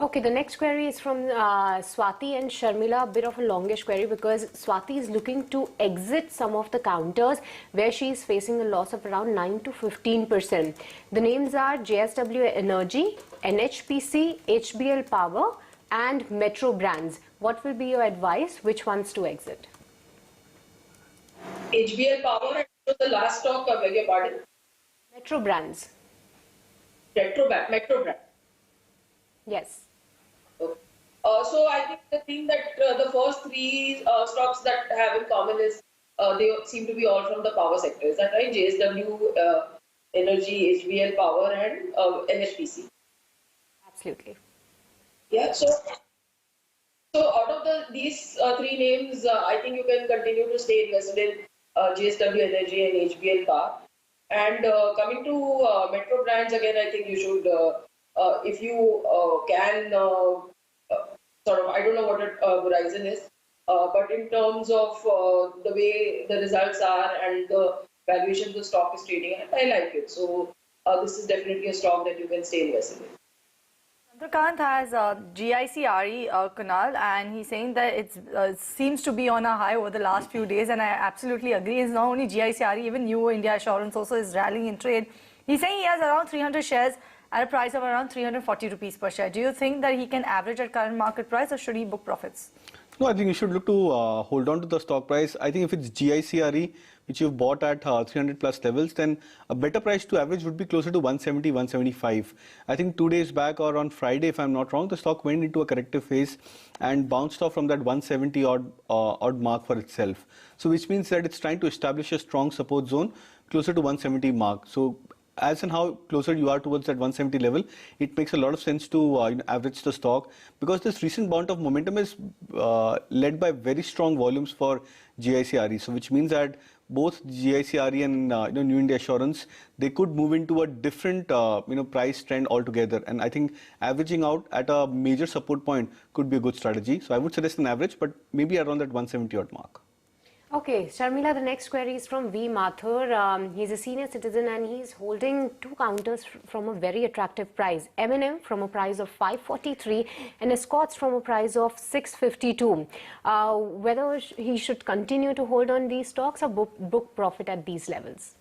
Okay, the next query is from Swati and Sharmila, a bit of a longish query because Swati is looking to exit some of the counters where she is facing a loss of around 9 to 15%. The names are JSW Energy, NHPC, HBL Power and Metro Brands. What will be your advice? Which ones to exit? HBL Power and the last stock, I beg your pardon? Metro Brands. Metro Brand. Yes. So I think the thing that the first three stocks that have in common is they seem to be all from the power sector. Is that right? JSW, Energy, HBL Power and NHPC. Absolutely. Yeah. So out of these three names, I think you can continue to stay invested in JSW Energy and HBL Power. And coming to Metro Brands, again, I think you should, if you can, sort of, I don't know what Horizon is, but in terms of the way the results are and the valuation the stock is trading at, I like it. So this is definitely a stock that you can stay invested in. Chandrakant has GICRE, Kunal, and he's saying that it seems to be on a high over the last few days, and I absolutely agree. It's not only GICRE, even New India Assurance also is rallying in trade. He's saying he has around 300 shares at a price of around 340 rupees per share. Do you think that he can average at current market price, or should he book profits? No, I think you should look to hold on to the stock price. I think if it's GICRE, which you've bought at 300 plus levels, then a better price to average would be closer to 170, 175. I think 2 days back or on Friday, if I'm not wrong, the stock went into a corrective phase and bounced off from that 170 odd mark for itself. So which means that it's trying to establish a strong support zone closer to 170 mark. So as and how closer you are towards that 170 level, it makes a lot of sense to average the stock, because this recent bout of momentum is led by very strong volumes for GICRE. So which means that both GICRE and New India Assurance, they could move into a different price trend altogether. And I think averaging out at a major support point could be a good strategy. So I would suggest an average, but maybe around that 170 odd mark. Okay, Sharmila, the next query is from V. Mathur. He's a senior citizen and he's holding two counters from a very attractive price. M&M from a price of 543 and Escorts from a price of 652. Whether he should continue to hold on these stocks or book profit at these levels?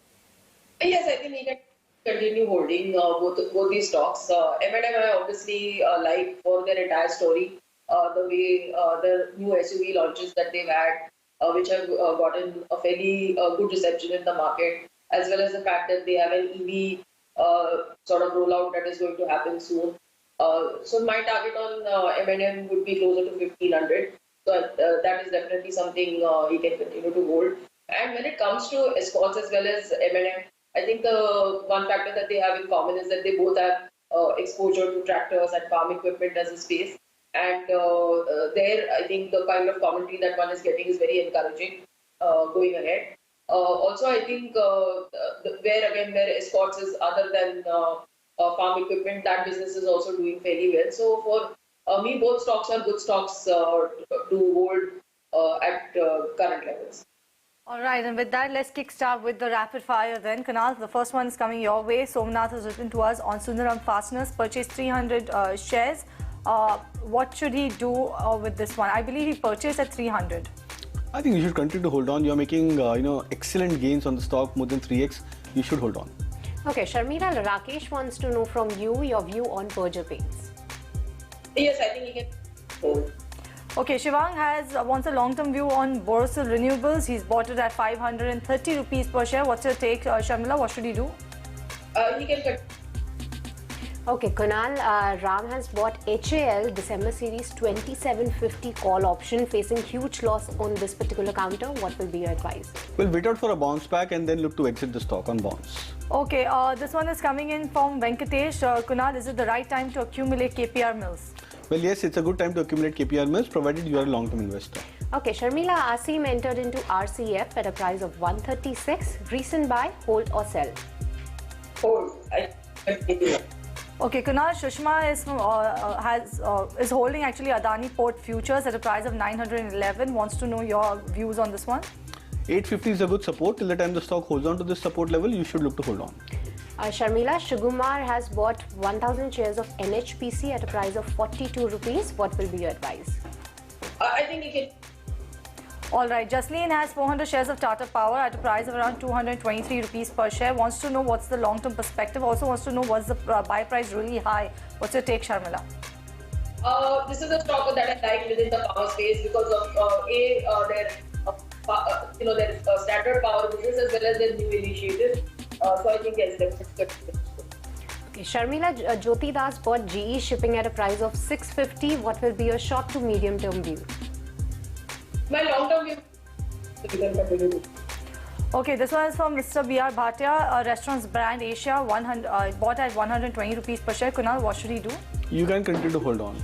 Yes, I think he can continue holding both these stocks. M&M I obviously like for their entire story, the way the new SUV launches that they've had, which have gotten a fairly good reception in the market, as well as the fact that they have an EV sort of rollout that is going to happen soon. So my target on M&M would be closer to 1500. So that is definitely something he can continue to hold. And when it comes to Escorts as well as M&M, I think the one factor that they have in common is that they both have exposure to tractors and farm equipment as a space. And there, I think the kind of commentary that one is getting is very encouraging going ahead. Also, I think where Escorts is other than farm equipment, that business is also doing fairly well. So for me, both stocks are good stocks to hold at current levels. All right, and with that, let's kickstart with the rapid fire then. Kunal, the first one is coming your way. Somnath has written to us on Sundaram Fasteners, purchased 300 shares. What should he do with this one? I believe he purchased at 300. I think you should continue to hold on. You're making excellent gains on the stock, more than 3x. You should hold on. Okay, Sharmila, Rakesh wants to know from you your view on Berger Paints. Yes, I think he can hold. Okay, Shivang wants a long-term view on Borosil Renewables. He's bought it at 530 rupees per share. What's your take, Sharmila? What should he do? He can cut. Okay, Kunal, Ram has bought HAL December series 2750 call option, facing huge loss on this particular counter. What will be your advice? Well, wait out for a bounce back and then look to exit the stock on bounce. Okay, this one is coming in from Venkatesh. Kunal, is it the right time to accumulate KPR mills? Well, yes, it's a good time to accumulate KPR mills, provided you are a long-term investor. Okay, Sharmila, Asim entered into RCF at a price of 136. Recent buy, hold or sell? Hold. Okay, Kunal, Shushma is holding actually Adani Port Futures at a price of 911. Wants to know your views on this one. 850 is a good support. Till the time the stock holds on to this support level, you should look to hold on. Sharmila, Shugumar has bought 1000 shares of NHPC at a price of 42 rupees. What will be your advice? I think he can. All right, Jasleen has 400 shares of Tata Power at a price of around 223 rupees per share. Wants to know what's the long-term perspective. Also wants to know what's the buy price really high. What's your take, Sharmila? This is a stock that I like within the power space because of their standard power business as well as their new initiatives. So I think yes, that's good. Okay, Sharmila, Jyoti Das bought GE Shipping at a price of 650. What will be your short to medium term view? My long-term view. Okay, this one is from Mr. B.R. Bhatia, restaurants brand Asia, bought at 120 rupees per share. Kunal, what should he do? You can continue to hold on.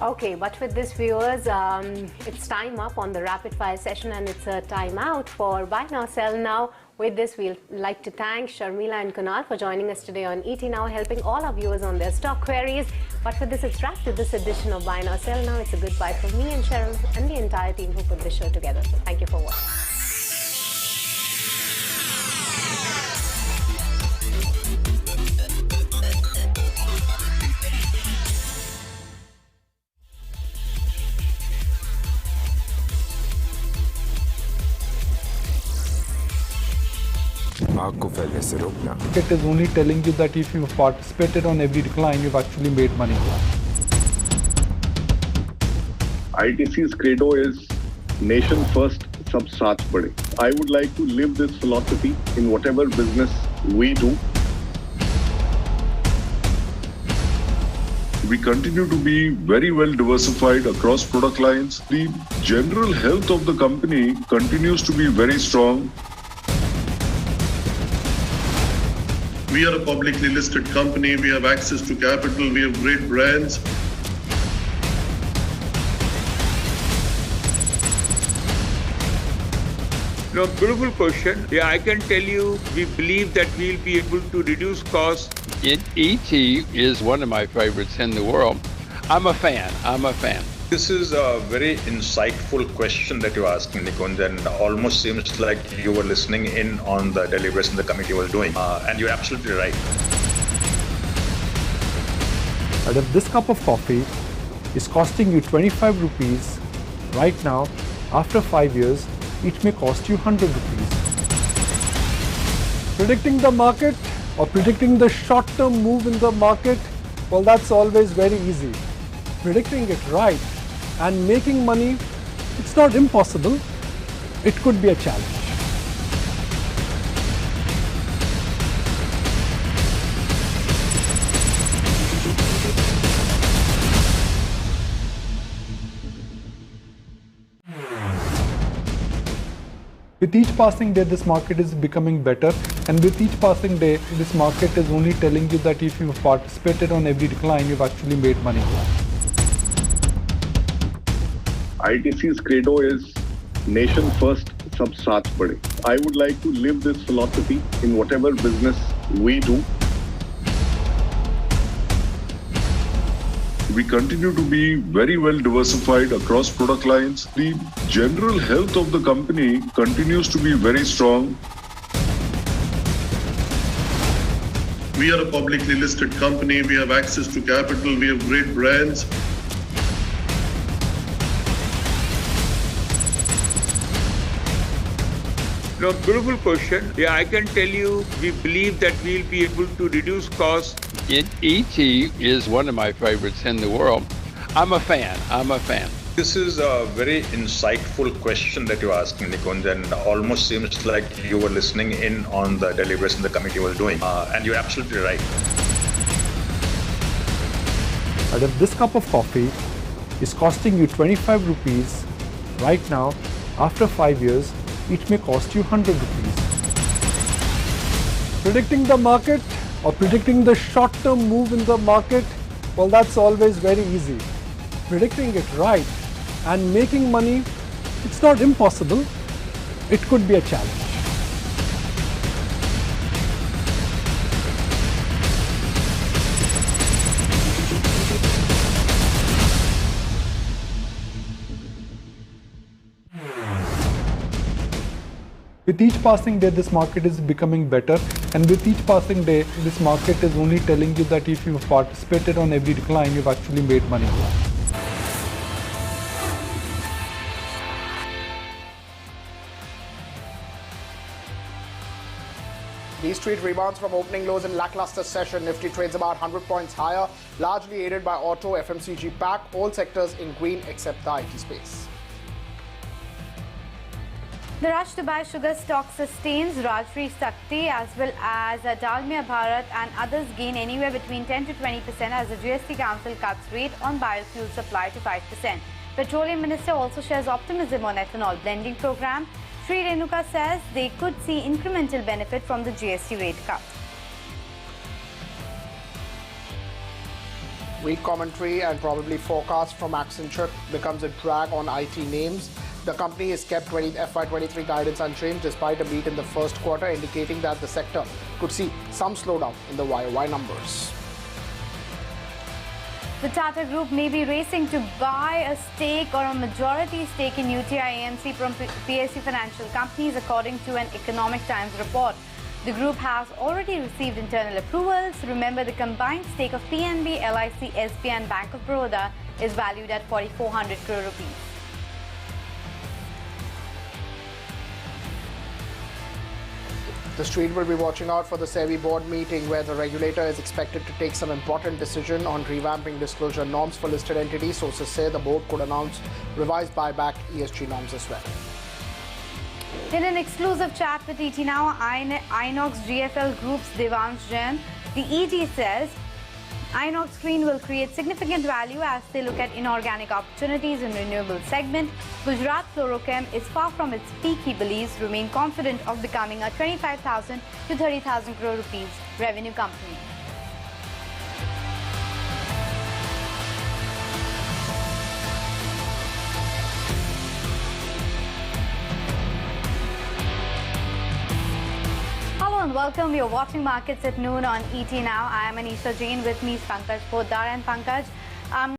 Okay, but with this, viewers, it's time up on the rapid fire session and it's a time out for Buy Now, Sell Now. With this, we'd like to thank Sharmila and Kunal for joining us today on ET Now, helping all our viewers on their stock queries. But for this, it's wrapped to this edition of Buy Now, Sell Now. It's a goodbye from me and Cheryl and the entire team who put this show together. Thank you for watching. It is only telling you that if you've participated on every decline, you've actually made money. ITC's credo is nation first, sab saath bade. I would like to live this philosophy in whatever business we do. We continue to be very well diversified across product lines. The general health of the company continues to be very strong. We are a publicly listed company. We have access to capital. We have great brands. No, beautiful question. Yeah, I can tell you, we believe that we'll be able to reduce costs. ET is one of my favorites in the world. I'm a fan. This is a very insightful question that you're asking, Nikunj, and almost seems like you were listening in on the deliberation the committee was doing. And you're absolutely right. But if this cup of coffee is costing you 25 rupees right now, after 5 years, it may cost you 100 rupees. Predicting the market or predicting the short-term move in the market, well, that's always very easy. Predicting it right and making money, it's not impossible. It could be a challenge. With each passing day, this market is becoming better, and with each passing day, this market is only telling you that if you've participated on every decline, you've actually made money. ITC's credo is nation first, sab saath bade. I would like to live this philosophy in whatever business we do. We continue to be very well diversified across product lines. The general health of the company continues to be very strong. We are a publicly listed company. We have access to capital. We have great brands. No, beautiful question. Yeah, I can tell you, we believe that we'll be able to reduce costs. ET is one of my favorites in the world. I'm a fan. This is a very insightful question that you're asking, Nikunj, and almost seems like you were listening in on the deliberation the committee was doing. And you're absolutely right. But if this cup of coffee is costing you 25 rupees right now, after 5 years, it may cost you 100 rupees. Predicting the market or predicting the short-term move in the market, well, that's always very easy. Predicting it right and making money, it's not impossible. It could be a challenge. With each passing day, this market is becoming better, and with each passing day, this market is only telling you that if you've participated on every decline, you've actually made money. These Street rebounds from opening lows in lackluster session. Nifty trades about 100 points higher, largely aided by auto, FMCG pack, all sectors in green except the IT space. The rush to buy sugar stock sustains. Rajshri Sakti as well as Dalmia Bharat and others gain anywhere between 10 to 20% as the GST Council cuts rate on biofuel supply to 5%. Petroleum Minister also shares optimism on ethanol blending program. Sri Renuka says they could see incremental benefit from the GST rate cut. Weak commentary and probably forecast from Accenture becomes a drag on IT names. The company has kept FY23 guidance unchanged despite a beat in the first quarter, indicating that the sector could see some slowdown in the YOY numbers. The Tata Group may be racing to buy a stake or a majority stake in UTI AMC from PSU Financial Companies, according to an Economic Times report. The group has already received internal approvals. Remember, the combined stake of PNB, LIC, SBI and Bank of Baroda is valued at 4,400 crore rupees. The Street will be watching out for the SEBI board meeting where the regulator is expected to take some important decision on revamping disclosure norms for listed entities. Sources say the board could announce revised buyback ESG norms as well. In an exclusive chat with ET Now, Inox GFL Group's Devansh Jain, the ET says Inox Green will create significant value as they look at inorganic opportunities in renewable segment. Gujarat Fluorochem is far from its peak, he believes, remain confident of becoming a 25,000 to 30,000 crore rupees revenue company. And welcome. We are watching markets at noon on ET Now. I am Anisha Jain. With me is Pankaj Poddar. And Pankaj,